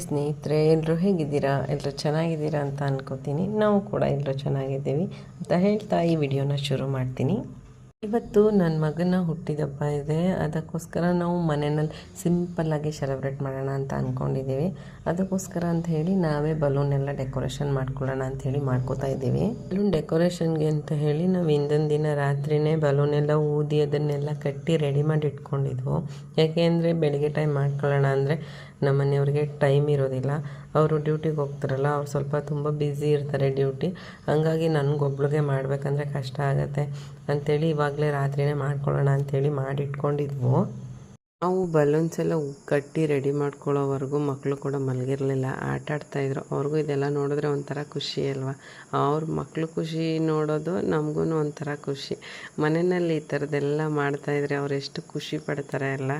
ಸ್ನೇಹಿತರೆ, ಎಲ್ಲರೂ ಹೇಗಿದ್ದೀರಾ? ಎಲ್ಲರೂ ಚೆನ್ನಾಗಿದ್ದೀರಾ ಅಂತ ಅನ್ಕೋತೀನಿ. ನಾವು ಕೂಡ ಎಲ್ಲರೂ ಚೆನ್ನಾಗಿದ್ದೀವಿ ಅಂತ ಹೇಳ್ತಾ ಈ ವಿಡಿಯೋನ ಶುರು ಮಾಡ್ತೀನಿ. ಇವತ್ತು ನನ್ನ ಮಗನ ಹುಟ್ಟಿದಬ್ಬ ಇದೆ. ಅದಕ್ಕೋಸ್ಕರ ನಾವು ಮನೆಯಲ್ಲಿ ಸಿಂಪಲ್ಲಾಗಿ ಸೆಲೆಬ್ರೇಟ್ ಮಾಡೋಣ ಅಂತ ಅಂದ್ಕೊಂಡಿದ್ದೀವಿ. ಅದಕ್ಕೋಸ್ಕರ ಅಂತ ಹೇಳಿ ನಾವೇ ಬಲೂನ್ ಎಲ್ಲ ಡೆಕೋರೇಷನ್ ಮಾಡ್ಕೊಳ್ಳೋಣ ಅಂತ ಹೇಳಿ ಮಾಡ್ಕೋತಾ ಇದ್ದೀವಿ. ಬಲೂನ್ ಡೆಕೋರೇಷನ್ಗೆ ಅಂತ ಹೇಳಿ ನಾವು ಹಿಂದಿನ ದಿನ ರಾತ್ರಿನೇ ಬಲೂನ್ ಎಲ್ಲ ಊದಿ ಅದನ್ನೆಲ್ಲ ಕಟ್ಟಿ ರೆಡಿ ಮಾಡಿ ಇಟ್ಕೊಂಡಿದ್ವು. ಯಾಕೆ ಅಂದರೆ ಬೆಳಿಗ್ಗೆ ಟೈಮ್ ಮಾಡ್ಕೊಳ್ಳೋಣ ಅಂದರೆ ನಮ್ಮ ಮನೆಯವ್ರಿಗೆ ಟೈಮ್ ಇರೋದಿಲ್ಲ. ಅವರು ಡ್ಯೂಟಿಗೆ ಹೋಗ್ತಾರಲ್ಲ, ಅವ್ರು ಸ್ವಲ್ಪ ತುಂಬ ಬ್ಯುಸಿ ಇರ್ತಾರೆ ಡ್ಯೂಟಿ. ಹಂಗಾಗಿ ನನಗೊಬ್ಳಿಗೆ ಮಾಡಬೇಕಂದ್ರೆ ಕಷ್ಟ ಆಗುತ್ತೆ ಅಂಥೇಳಿ ಇವಾಗಲೇ ರಾತ್ರಿನೇ ಮಾಡ್ಕೊಳ್ಳೋಣ ಅಂಥೇಳಿ ಮಾಡಿಟ್ಕೊಂಡಿದ್ವು. ನಾವು ಬಲೂನ್ಸ್ ಎಲ್ಲ ಕಟ್ಟಿ ರೆಡಿ ಮಾಡ್ಕೊಳ್ಳೋವರೆಗೂ ಮಕ್ಕಳು ಕೂಡ ಮಲಗಿರಲಿಲ್ಲ, ಆಟ ಆಡ್ತಾಯಿದ್ರು. ಅವ್ರಿಗೂ ಇದೆಲ್ಲ ನೋಡಿದ್ರೆ ಒಂಥರ ಖುಷಿ ಅಲ್ವಾ? ಅವ್ರ ಮಕ್ಕಳು ಖುಷಿ ನೋಡೋದು ನಮಗೂ ಒಂಥರ ಖುಷಿ. ಮನೆಯಲ್ಲಿ ಈ ಥರದ್ದೆಲ್ಲ ಮಾಡ್ತಾಯಿದ್ರೆ ಅವ್ರು ಎಷ್ಟು ಖುಷಿ ಪಡ್ತಾರೆ ಅಲ್ಲ.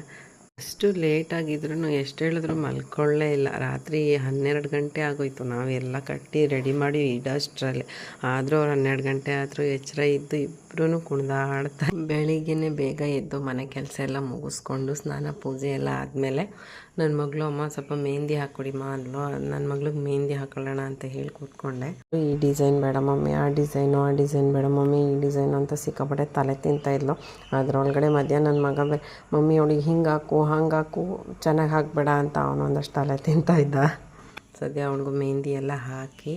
ಅಷ್ಟು ಲೇಟಾಗಿದ್ರು ಎಷ್ಟು ಹೇಳಿದ್ರು ಮಲ್ಕೊಳ್ಳೇ ಇಲ್ಲ. ರಾತ್ರಿ 12 ಗಂಟೆ ಆಗೋಯ್ತು ನಾವೆಲ್ಲ ಕಟ್ಟಿ ರೆಡಿ ಮಾಡಿ ಇಡೋಷ್ಟರಲ್ಲಿ. ಆದರೂ ಅವ್ರು 12 ಗಂಟೆ ಆದರೂ ಎಚ್ಚರ ಇದ್ದು ಇಬ್ಬರೂ ಕುಣಿದಾಡ್ತಾರೆ. ಬೆಳಿಗ್ಗೆನೇ ಬೇಗ ಎದ್ದು ಮನೆ ಕೆಲಸ ಎಲ್ಲ ಮುಗಿಸ್ಕೊಂಡು ಸ್ನಾನ ಪೂಜೆ ಎಲ್ಲ ಆದಮೇಲೆ ನನ್ನ ಮಗಳು ಅಮ್ಮ ಸ್ವಲ್ಪ ಮೆಹಂದಿ ಹಾಕ್ಕೊಡಿಮ್ಮ ಅಂದ್ಲು. ನನ್ನ ಮಗಳಿಗೆ ಮೆಹಂದಿ ಹಾಕೊಳ್ಳೋಣ ಅಂತ ಹೇಳಿ ಕೂತ್ಕೊಂಡೆ. ಈ ಡಿಸೈನ್ ಬೇಡ ಮಮ್ಮಿ, ಆ ಡಿಸೈನ್ ಬೇಡ ಮಮ್ಮಿ, ಈ ಡಿಸೈನ್ ಅಂತ ಸಿಕ್ಕಾಪಟ್ಟೆ ತಲೆ ತಿಂತಾಯಿದ್ಲು. ಅದರೊಳಗಡೆ ಮಧ್ಯಾಹ್ನ ನನ್ನ ಮಗ ಮಮ್ಮಿ ಅವಳಿಗೆ ಹಿಂಗೆ ಹಾಕು ಹಂಗೆ ಹಾಕು, ಚೆನ್ನಾಗಿ ಹಾಕಬೇಡ ಅಂತ ಅವನು ಒಂದಷ್ಟು ತಲೆ ತಿಂತಾಯಿದ್ದ. ಸದ್ಯ ಅವಳಿಗೂ ಮೆಹಂದಿ ಎಲ್ಲ ಹಾಕಿ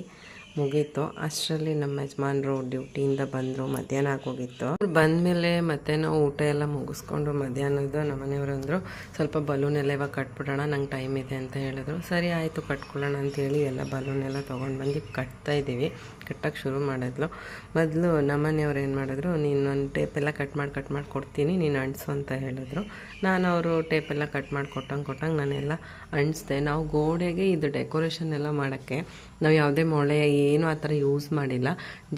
ಮುಗೀತು. ಅಷ್ಟರಲ್ಲಿ ನಮ್ಮ ಯಜಮಾನ್ರು ಡ್ಯೂಟಿಯಿಂದ ಬಂದರು, ಮಧ್ಯಾಹ್ನ ಆಗೋಗಿತ್ತು. ಅವ್ರು ಬಂದಮೇಲೆ ಮತ್ತೆ ನಾವು ಊಟ ಎಲ್ಲ ಮುಗಿಸ್ಕೊಂಡು ಮಧ್ಯಾಹ್ನದ ನಮ್ಮ ಮನೆಯವರು ಅಂದರು ಸ್ವಲ್ಪ ಬಲೂನ್ ಎಲ್ಲ ಇವಾಗ ಕಟ್ಬಿಡೋಣ, ನಂಗೆ ಟೈಮ್ ಇದೆ ಅಂತ ಹೇಳಿದ್ರು. ಸರಿ ಆಯಿತು ಕಟ್ಕೊಳ್ಳೋಣ ಅಂಥೇಳಿ ಎಲ್ಲ ಬಲೂನ್ ಎಲ್ಲ ತೊಗೊಂಡು ಬಂದು ಕಟ್ತಾಯಿದ್ದೀವಿ. ಕಟ್ಟಕ್ಕೆ ಶುರು ಮಾಡಿದ್ಲು. ಮೊದಲು ನಮ್ಮನೆಯವ್ರು ಏನು ಮಾಡಿದ್ರು, ನೀನು ಒಂದು ಟೇಪೆಲ್ಲ ಕಟ್ ಮಾಡಿ ಕೊಡ್ತೀನಿ, ನೀನು ಅಂಟಿಸು ಅಂತ ಹೇಳಿದ್ರು. ನಾನು ಅವರು ಟೇಪೆಲ್ಲ ಕಟ್ ಮಾಡಿ ಕೊಟ್ಟಂಗೆ ನಾನೆಲ್ಲ ಅಂಟಿಸ್ದೆ. ನಾವು ಗೋಡೆಗೆ ಇದು ಡೆಕೋರೇಷನ್ ಎಲ್ಲ ಮಾಡೋಕ್ಕೆ ನಾವು ಯಾವುದೇ ಮೊಳೆ ಏನೂ ಆ ಥರ ಯೂಸ್ ಮಾಡಿಲ್ಲ.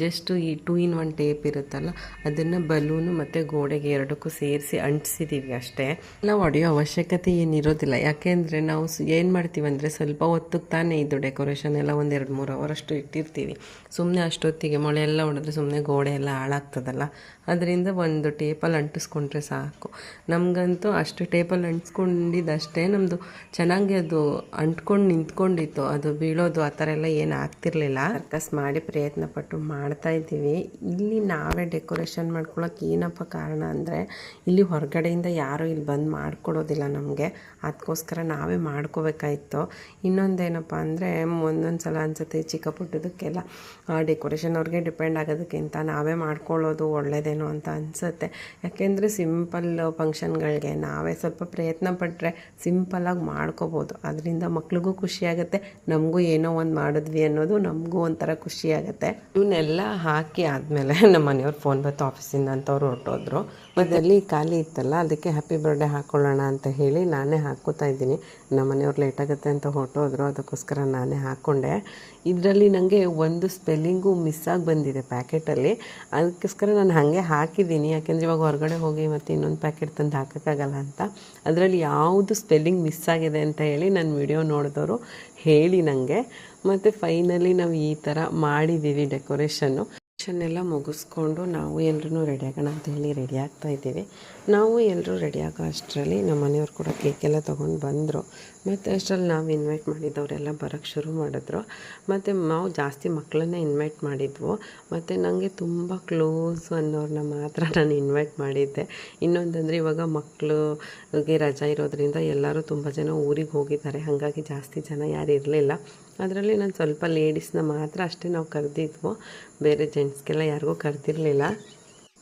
ಜಸ್ಟ್ ಈ 2-in-1 ಟೇಪ್ ಇರುತ್ತಲ್ಲ, ಅದನ್ನು ಬಲೂನು ಮತ್ತು ಗೋಡೆಗೆ ಎರಡಕ್ಕೂ ಸೇರಿಸಿ ಅಂಟಿಸಿದ್ದೀವಿ ಅಷ್ಟೇ. ನಾವು ಹೊಡೆಯೋ ಅವಶ್ಯಕತೆ ಏನಿರೋದಿಲ್ಲ. ಯಾಕೆಂದರೆ ನಾವು ಏನು ಮಾಡ್ತೀವಿ ಅಂದರೆ ಸ್ವಲ್ಪ ಹೊತ್ತಿಗೆ ತಾನೇ ಇದು ಡೆಕೋರೇಷನ್ ಎಲ್ಲ 1-2-3 ಅವರಷ್ಟು ಇಟ್ಟಿರ್ತೀವಿ. ಸುಮ್ಮನೆ ಅಷ್ಟೊತ್ತಿಗೆ ಮೊಳೆ ಎಲ್ಲ ಹೊಡೆದ್ರೆ ಸುಮ್ಮನೆ ಗೋಡೆ ಎಲ್ಲ ಹಾಳಾಗ್ತದಲ್ಲ. ಅದರಿಂದ ಒಂದು ಟೇಪಲ್ಲಿ ಅಂಟಿಸ್ಕೊಂಡ್ರೆ ಸಾಕು. ನಮಗಂತೂ ಅಷ್ಟು ಟೇಪಲ್ಲಿ ಅಂಟಿಸ್ಕೊಂಡಿದ್ದಷ್ಟೇ ನಮ್ಮದು ಚೆನ್ನಾಗಿ ಅದು ಅಂಟ್ಕೊಂಡು ನಿಂತ್ಕೊಂಡಿತ್ತು. ಅದು ಬೀಳೋದು ಆ ಥರ ಎಲ್ಲ ಏನು ಆಗ್ತಿರ್ಲಿಲ್ಲ. ಸರ್ಕಸ್ ಮಾಡಿ ಪ್ರಯತ್ನ ಪಟ್ಟು ಮಾಡ್ತಾಯಿದ್ದೀವಿ. ಇಲ್ಲಿ ನಾವೇ ಡೆಕೋರೇಷನ್ ಮಾಡ್ಕೊಳಕ್ಕೆ ಏನಪ್ಪ ಕಾರಣ ಅಂದರೆ, ಇಲ್ಲಿ ಹೊರಗಡೆಯಿಂದ ಯಾರೂ ಇಲ್ಲಿ ಬಂದು ಮಾಡ್ಕೊಡೋದಿಲ್ಲ ನಮಗೆ. ಅದಕ್ಕೋಸ್ಕರ ನಾವೇ ಮಾಡ್ಕೋಬೇಕಾಯಿತು. ಇನ್ನೊಂದೇನಪ್ಪ ಅಂದರೆ, ಒಂದೊಂದು ಸಲ ಅನಿಸುತ್ತೆ ಚಿಕ್ಕ ಪುಟ್ಟದಕ್ಕೆಲ್ಲ ಡೆಕೋರೇಷನ್ ಅವ್ರಿಗೆ ಡಿಪೆಂಡ್ ಆಗೋದಕ್ಕಿಂತ ನಾವೇ ಮಾಡ್ಕೊಳ್ಳೋದು ಒಳ್ಳೆಯದೇನೋ ಅಂತ ಅನಿಸುತ್ತೆ. ಯಾಕೆಂದರೆ ಸಿಂಪಲ್ ಫಂಕ್ಷನ್ಗಳಿಗೆ ನಾವೇ ಸ್ವಲ್ಪ ಪ್ರಯತ್ನ ಪಟ್ಟರೆ ಸಿಂಪಲ್ಲಾಗಿ ಮಾಡ್ಕೋಬೋದು. ಅದರಿಂದ ಮಕ್ಳಿಗೂ ಖುಷಿಯಾಗುತ್ತೆ, ನಮಗೂ ಏನೋ ಒಂದು ಮಾಡಿದ್ವಿ ಅನ್ನೋದು ನಮಗೂ ಒಂಥರ ಖುಷಿಯಾಗುತ್ತೆ. ಇವನ್ನೆಲ್ಲ ಹಾಕಿ ಆದಮೇಲೆ ನಮ್ಮ ಮನೆಯವ್ರು ಫೋನ್ ಬಂತು ಆಫೀಸಿಂದ ಅಂತ ಅವ್ರು ಹೊರಟೋದ್ರು. ಮತ್ತು ಅಲ್ಲಿ ಖಾಲಿ ಇತ್ತಲ್ಲ, ಅದಕ್ಕೆ ಹ್ಯಾಪಿ ಬರ್ಡೇ ಹಾಕ್ಕೊಳ್ಳೋಣ ಅಂತ ಹೇಳಿ ನಾನೇ ಹಾಕ್ಕೋತಾ ಇದ್ದೀನಿ. ನಮ್ಮ ಮನೆಯವ್ರು ಲೇಟಾಗುತ್ತೆ ಅಂತ ಹೊರಟೋದ್ರು, ಅದಕ್ಕೋಸ್ಕರ ನಾನೇ ಹಾಕ್ಕೊಂಡೆ. ಇದರಲ್ಲಿ ನನಗೆ ಒಂದು ಸ್ಪೆಲ್ಲಿಂಗು ಮಿಸ್ಸಾಗಿ ಬಂದಿದೆ ಪ್ಯಾಕೆಟಲ್ಲಿ. ಅದಕ್ಕೋಸ್ಕರ ನಾನು ಹಾಗೆ ಹಾಕಿದ್ದೀನಿ. ಯಾಕೆಂದರೆ ಇವಾಗ ಹೊರಗಡೆ ಹೋಗಿ ಮತ್ತು ಇನ್ನೊಂದು ಪ್ಯಾಕೆಟ್ ತಂದು ಹಾಕೋಕ್ಕಾಗಲ್ಲ ಅಂತ. ಅದರಲ್ಲಿ ಯಾವುದು ಸ್ಪೆಲ್ಲಿಂಗ್ ಮಿಸ್ ಆಗಿದೆ ಅಂತ ಹೇಳಿ ನನ್ನ ವಿಡಿಯೋ ನೋಡಿದವರು ಹೇಳಿ ನನಗೆ. ಮತ್ತು ಫೈನಲಿ ನಾವು ಈ ಥರ ಮಾಡಿದ್ದೀವಿ ಡೆಕೋರೇಷನ್ನು. ಎಲ್ಲ ಮುಗಿಸ್ಕೊಂಡು ನಾವು ಎಲ್ಲರೂ ರೆಡಿ ಆಗೋಣ ಅಂತ ಹೇಳಿ ರೆಡಿ ಆಗ್ತಾಯಿದ್ದೀವಿ. ನಾವು ಎಲ್ಲರೂ ರೆಡಿ ಆಗೋ ಅಷ್ಟರಲ್ಲಿ ನಮ್ಮ ಮನೆಯವ್ರು ಕೂಡ ಕೇಕೆಲ್ಲ ತೊಗೊಂಡು ಬಂದರು. ಮತ್ತು ಅಷ್ಟರಲ್ಲಿ ನಾವು ಇನ್ವೈಟ್ ಮಾಡಿದ್ದವರೆಲ್ಲ ಬರೋಕ್ಕೆ ಶುರು ಮಾಡಿದ್ರು. ಮತ್ತು ನಾವು ಜಾಸ್ತಿ ಮಕ್ಕಳನ್ನೇ ಇನ್ವೈಟ್ ಮಾಡಿದ್ವು. ಮತ್ತು ನನಗೆ ತುಂಬ ಕ್ಲೋಸ್ ಅನ್ನೋರನ್ನ ಮಾತ್ರ ನಾನು ಇನ್ವೈಟ್ ಮಾಡಿದ್ದೆ. ಇನ್ನೊಂದಂದರೆ ಇವಾಗ ಮಕ್ಕಳಿಗೆ ರಜಾ ಇರೋದ್ರಿಂದ ಎಲ್ಲರೂ ತುಂಬ ಜನ ಊರಿಗೆ ಹೋಗಿದ್ದಾರೆ. ಹಾಗಾಗಿ ಜಾಸ್ತಿ ಜನ ಯಾರು ಇರಲಿಲ್ಲ. ಅದರಲ್ಲಿ ನಾನು ಸ್ವಲ್ಪ ಲೇಡೀಸ್ನ ಮಾತ್ರ ಅಷ್ಟೇ ನಾವು ಕರೆದಿದ್ವು, ಬೇರೆ ಜೆಂಟ್ಸ್ಗೆಲ್ಲ ಯಾರಿಗೂ ಕರೆದಿರಲಿಲ್ಲ.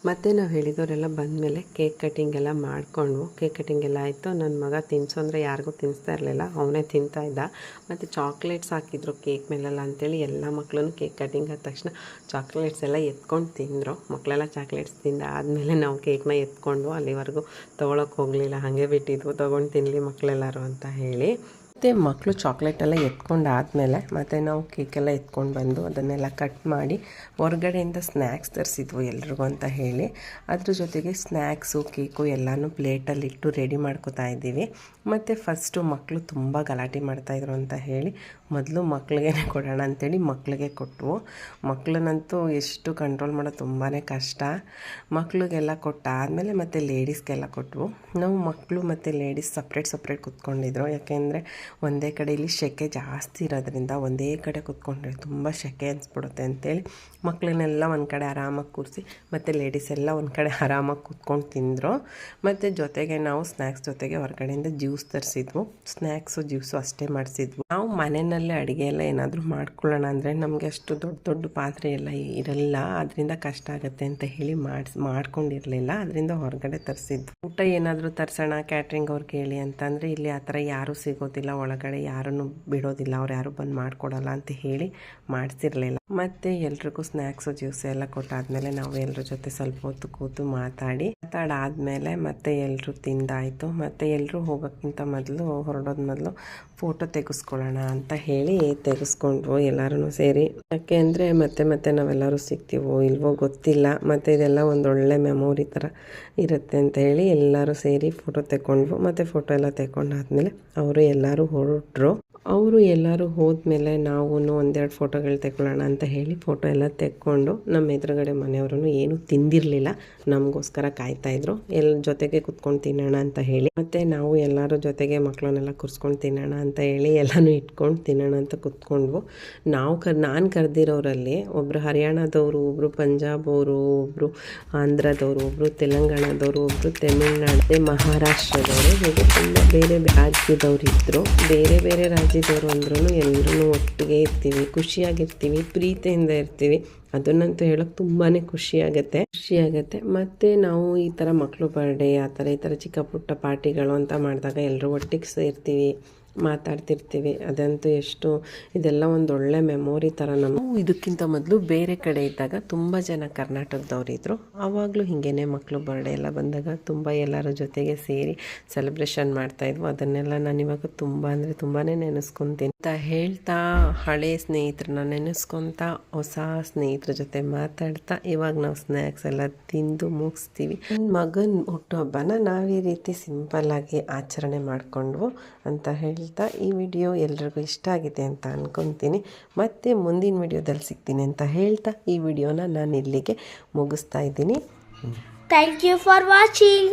ಮತ್ತು ನಾವು ಹೇಳಿದವರೆಲ್ಲ ಬಂದಮೇಲೆ ಕೇಕ್ ಕಟ್ಟಿಂಗ್ ಎಲ್ಲ ಮಾಡಿಕೊಂಡ್ವು. ಕೇಕ್ ಕಟ್ಟಿಂಗ್ ಎಲ್ಲ ಆಯಿತು. ನನ್ನ ಮಗ ತಿನ್ಸು ಅಂದರೆ ಯಾರಿಗೂ ತಿನ್ನಿಸ್ತಾ ಇರಲಿಲ್ಲ, ಅವನೇ ತಿಂತಾಯಿದ್ದ. ಮತ್ತು ಚಾಕ್ಲೇಟ್ಸ್ ಹಾಕಿದ್ರು ಕೇಕ್ ಮೇಲೆಲ್ಲ ಅಂಥೇಳಿ ಎಲ್ಲ ಮಕ್ಕಳೂ ಕೇಕ್ ಕಟ್ಟಿಂಗ್ ಆದ ತಕ್ಷಣ ಚಾಕ್ಲೇಟ್ಸ್ ಎಲ್ಲ ಎತ್ಕೊಂಡು ತಿಂದರು. ಮಕ್ಕಳೆಲ್ಲ ಚಾಕ್ಲೇಟ್ಸ್ ತಿಂದ ಆದಮೇಲೆ ನಾವು ಕೇಕ್ನ ಎತ್ಕೊಂಡು ಅಲ್ಲಿವರೆಗೂ ತೊಗೊಳಕ್ಕೆ ಹೋಗಲಿಲ್ಲ, ಹಾಗೆ ಬಿಟ್ಟಿದ್ವು ತೊಗೊಂಡು ತಿನ್ನಲಿ ಮಕ್ಕಳೆಲ್ಲರೂ ಅಂತ ಹೇಳಿ. ಮತ್ತು ಮಕ್ಕಳು ಚಾಕ್ಲೇಟೆಲ್ಲ ಎತ್ಕೊಂಡಾದಮೇಲೆ ಮತ್ತು ನಾವು ಕೇಕೆಲ್ಲ ಎತ್ಕೊಂಡು ಬಂದು ಅದನ್ನೆಲ್ಲ ಕಟ್ ಮಾಡಿ ಹೊರಗಡೆಯಿಂದ ಸ್ನ್ಯಾಕ್ಸ್ ತರಿಸಿದ್ವು ಎಲ್ರಿಗೂ ಅಂತ ಹೇಳಿ. ಅದ್ರ ಜೊತೆಗೆ ಸ್ನ್ಯಾಕ್ಸು ಕೇಕು ಎಲ್ಲನೂ ಪ್ಲೇಟಲ್ಲಿಟ್ಟು ರೆಡಿ ಮಾಡ್ಕೋತಾ ಇದ್ದೀವಿ. ಮತ್ತು ಫಸ್ಟು ಮಕ್ಕಳು ತುಂಬ ಗಲಾಟೆ ಮಾಡ್ತಾಯಿದ್ರು ಅಂತ ಹೇಳಿ ಮೊದಲು ಮಕ್ಕಳಿಗೆ ಕೊಡೋಣ ಅಂಥೇಳಿ ಮಕ್ಕಳಿಗೆ ಕೊಟ್ಟವು. ಮಕ್ಕಳನ್ನಂತೂ ಎಷ್ಟು ಕಂಟ್ರೋಲ್ ಮಾಡೋದು ತುಂಬಾ ಕಷ್ಟ. ಮಕ್ಕಳಿಗೆಲ್ಲ ಕೊಟ್ಟಾದಮೇಲೆ ಮತ್ತು ಲೇಡೀಸ್ಗೆಲ್ಲ ಕೊಟ್ಟವು. ನಾವು ಮಕ್ಕಳು ಮತ್ತು ಲೇಡೀಸ್ ಸಪ್ರೇಟ್ ಕೂತ್ಕೊಂಡಿದ್ರು. ಯಾಕೆಂದರೆ ಒಂದೇ ಕಡೆ ಇಲ್ಲಿ ಸೆಕೆ ಜಾಸ್ತಿ ಇರೋದ್ರಿಂದ ಒಂದೇ ಕಡೆ ಕೂತ್ಕೊಂಡ್ರೆ ತುಂಬ ಸೆಕೆ ಅನಿಸ್ಬಿಡುತ್ತೆ ಅಂತೇಳಿ ಮಕ್ಕಳನ್ನೆಲ್ಲ ಒಂದು ಕಡೆ ಆರಾಮಾಗಿ ಕೂರಿಸಿ ಮತ್ತು ಲೇಡೀಸ್ ಎಲ್ಲ ಒಂದು ಕಡೆ ಆರಾಮಾಗಿ ಕೂತ್ಕೊಂಡು ತಿಂದರು. ಮತ್ತು ಜೊತೆಗೆ ನಾವು ಸ್ನ್ಯಾಕ್ಸ್ ಜೊತೆಗೆ ಹೊರಗಡೆಯಿಂದ ಜ್ಯೂಸ್ ತರಿಸಿದ್ವು. ಸ್ನ್ಯಾಕ್ಸು ಜ್ಯೂಸು ಅಷ್ಟೇ ಮಾಡಿಸಿದ್ವು. ನಾವು ಮನೆಯಲ್ಲೇ ಅಡುಗೆ ಎಲ್ಲ ಏನಾದರೂ ಮಾಡ್ಕೊಳ್ಳೋಣ ಅಂದರೆ ನಮಗೆ ಅಷ್ಟು ದೊಡ್ಡ ದೊಡ್ಡ ಪಾತ್ರೆ ಎಲ್ಲ ಇರಲ್ಲ, ಅದರಿಂದ ಕಷ್ಟ ಆಗುತ್ತೆ ಅಂತ ಹೇಳಿ ಮಾಡ್ಕೊಂಡಿರಲಿಲ್ಲ. ಅದರಿಂದ ಹೊರಗಡೆ ತರಿಸಿದ್ವು. ಊಟ ಏನಾದರೂ ತರಿಸೋಣ ಕ್ಯಾಟ್ರಿಂಗ್ ಅವ್ರಿಗೆ ಹೇಳಿ ಅಂತಂದರೆ ಇಲ್ಲಿ ಆ ಥರ ಯಾರೂ ಸಿಗೋದಿಲ್ಲ, ಒಳಗಡೆ ಯಾರನ್ನು ಬಿಡೋದಿಲ್ಲ, ಅವ್ರು ಯಾರು ಬಂದು ಮಾಡಿಕೊಡಲ್ಲ ಅಂತ ಹೇಳಿ ಮಾಡಿಸಿರಲಿಲ್ಲ. ಮತ್ತು ಎಲ್ರಿಗೂ ಸ್ನ್ಯಾಕ್ಸು ಜ್ಯೂಸ್ ಎಲ್ಲ ಕೊಟ್ಟಾದ್ಮೇಲೆ ನಾವು ಎಲ್ಲರ ಜೊತೆ ಸ್ವಲ್ಪ ಹೊತ್ತು ಕೂತು ಮಾತಾಡಾದ್ಮೇಲೆ ಮತ್ತೆ ಎಲ್ಲರೂ ತಿಂದಾಯಿತು. ಮತ್ತು ಎಲ್ಲರೂ ಹೋಗೋಕ್ಕಿಂತ ಮೊದಲು ಹೊರಡೋದು ಮೊದಲು ಫೋಟೋ ತೆಗೆಸ್ಕೊಳ್ಳೋಣ ಅಂತ ಹೇಳಿ ತೆಗೆಸ್ಕೊಂಡ್ವು ಎಲ್ಲರೂ ಸೇರಿ. ಯಾಕೆ ಅಂದರೆ ಮತ್ತೆ ನಾವೆಲ್ಲರೂ ಸಿಗ್ತೀವೋ ಇಲ್ವೋ ಗೊತ್ತಿಲ್ಲ, ಮತ್ತು ಇದೆಲ್ಲ ಒಂದೊಳ್ಳೆ ಮೆಮೊರಿ ಥರ ಇರುತ್ತೆ ಅಂತ ಹೇಳಿ ಎಲ್ಲರೂ ಸೇರಿ ಫೋಟೋ ತೆಕ್ಕೊಂಡ್ವು. ಮತ್ತು ಫೋಟೋ ಎಲ್ಲ ತೆಕ್ಕೊಂಡಾದ್ಮೇಲೆ ಅವರು ಎಲ್ಲರೂ ಹೋದ್ಮೇಲೆ ನಾವು ಒಂದೆರಡು ಫೋಟೋಗಳು ತೆಕ್ಕೊಳ್ಳೋಣ ಅಂತ ಹೇಳಿ ಫೋಟೋ ಎಲ್ಲ ತೆಕ್ಕೊಂಡು ನಮ್ಮ ಎದುರುಗಡೆ ಮನೆಯವರು ಏನೂ ತಿಂದಿರಲಿಲ್ಲ, ನಮಗೋಸ್ಕರ ಕಾಯ್ತಾಯಿದ್ರು ಜೊತೆಗೆ ಕುತ್ಕೊಂಡು ತಿನ್ನೋಣ ಅಂತ ಹೇಳಿ. ಮತ್ತು ನಾವು ಎಲ್ಲರೂ ಜೊತೆಗೆ ಮಕ್ಕಳನ್ನೆಲ್ಲ ಕೂರಿಸ್ಕೊಂಡು ತಿನ್ನೋಣ ಅಂತ ಹೇಳಿ ಎಲ್ಲನೂ ಇಟ್ಕೊಂಡು ತಿನ್ನೋಣ ಅಂತ ಕೂತ್ಕೊಂಡ್ವು. ನಾನು ಕರೆದಿರೋರಲ್ಲಿ ಒಬ್ಬರು ಹರಿಯಾಣದವರು, ಒಬ್ಬರು ಪಂಜಾಬ್ ಅವರು, ಒಬ್ಬರು ಆಂಧ್ರದವರು, ಒಬ್ಬರು ತೆಲಂಗಾಣದವರು, ಒಬ್ಬರು ತಮಿಳ್ನಾಡು, ಮಹಾರಾಷ್ಟ್ರದವರು, ಹೀಗೆ ತುಂಬ ಬೇರೆ ರಾಜ್ಯದವರು ಇದ್ದರು. ಬೇರೆ ರಾಜ್ಯದವರು ಅಂದ್ರೂ ಎಲ್ಲರೂ ಒಟ್ಟಿಗೆ ಇರ್ತೀವಿ, ಖುಷಿಯಾಗಿರ್ತೀವಿ, ಪ್ರೀತಿಯಿಂದ ಇರ್ತೀವಿ. ಅದನ್ನಂತೂ ಹೇಳೋಕ್ಕೆ ತುಂಬಾ ಖುಷಿಯಾಗತ್ತೆ. ಮತ್ತು ನಾವು ಈ ಥರ ಮಕ್ಕಳು ಬರ್ಡೇ ಈ ಥರ ಚಿಕ್ಕ ಪುಟ್ಟ ಪಾರ್ಟಿಗಳು ಅಂತ ಮಾಡಿದಾಗ ಎಲ್ಲರೂ ಒಟ್ಟಿಗೆ ಸೇರ್ತೀವಿ, ಮಾತಾಡ್ತಿರ್ತೀವಿ. ಅದಂತೂ ಇದೆಲ್ಲ ಒಂದೊಳ್ಳೆ ಮೆಮೊರಿ ಥರ. ನಾವು ಇದಕ್ಕಿಂತ ಮೊದಲು ಬೇರೆ ಕಡೆ ಇದ್ದಾಗ ತುಂಬ ಜನ ಕರ್ನಾಟಕದವ್ರು ಇದ್ದರು. ಆವಾಗಲೂ ಹೀಗೇ ಮಕ್ಕಳು ಬರ್ಡೇ ಎಲ್ಲ ಬಂದಾಗ ತುಂಬ ಎಲ್ಲರ ಜೊತೆಗೆ ಸೇರಿ ಸೆಲೆಬ್ರೇಷನ್ ಮಾಡ್ತಾಯಿದ್ವು. ಅದನ್ನೆಲ್ಲ ನಾನು ಇವಾಗ ತುಂಬಾ ನೆನೆಸ್ಕೊತೀನಿ ಅಂತ ಹೇಳ್ತಾ, ಹಳೆ ಸ್ನೇಹಿತರನ್ನ ನೆನೆಸ್ಕೊತಾ ಹೊಸ ಸ್ನೇಹಿತರ ಜೊತೆ ಮಾತಾಡ್ತಾ ಇವಾಗ ನಾವು ಸ್ನ್ಯಾಕ್ಸ್ ಎಲ್ಲ ತಿಂದು ಮುಗಿಸ್ತೀವಿ. ನನ್ನ ಮಗನ ಹುಟ್ಟುಹಬ್ಬನ ನಾವು ಈ ರೀತಿ ಸಿಂಪಲ್ಲಾಗಿ ಆಚರಣೆ ಮಾಡಿಕೊಂಡ್ವು ಅಂತ ಹೇಳ್ತಾ ಈ ವಿಡಿಯೋ ಎಲ್ರಿಗೂ ಇಷ್ಟ ಆಗಿದೆ ಅಂತ ಅಂದ್ಕೊತೀನಿ. ಮತ್ತೆ ಮುಂದಿನ ವಿಡಿಯೋದಲ್ಲಿ ಸಿಗ್ತೀನಿ ಅಂತ ಹೇಳ್ತಾ ಈ ವಿಡಿಯೋನ ನಾನು ಇಲ್ಲಿಗೆ ಮುಗಿಸ್ತಾ ಇದ್ದೀನಿ. Thank you for watching.